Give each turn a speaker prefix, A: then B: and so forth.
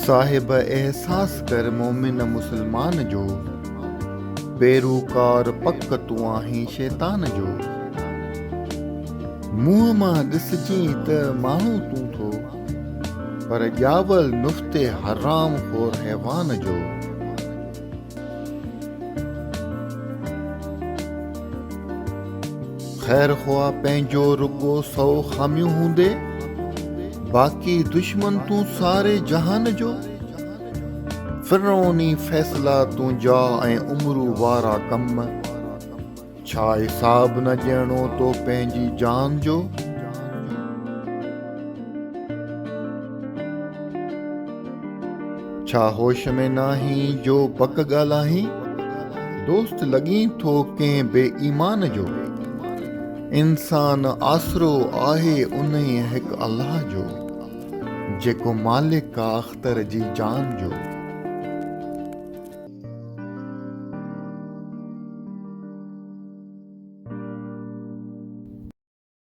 A: साहिब एहसास कर मोमिन मुसलमान जो, बेरूकार पक तू आहीं शैतान जो। मुंह मां ॾिसजी त माण्हू तूं थो, पर ॼावल नुफ़्ते हराम खोर हैवान जो। ख़ैर ख़्वाह पंहिंजो रुगो सौ ख़ामियूं हूंदे, बाक़ी दुश्मन तूं सारे जहान जो। फिरौनी फ़ैसला तुंहिंजा ऐं उम्रू वारा कम, छा हिसाब न ॾियणो तो पंहिंजी जान जो। छा होश में नाहीं जो बक ॻाल्हाहीं, दोस्त लॻीं थो कंहिं बेईमान जो। इंसान आसरो आहे उन्हीअ हिक अल्लाह जो, जेको मालिक आ अख्तर जी जान जो।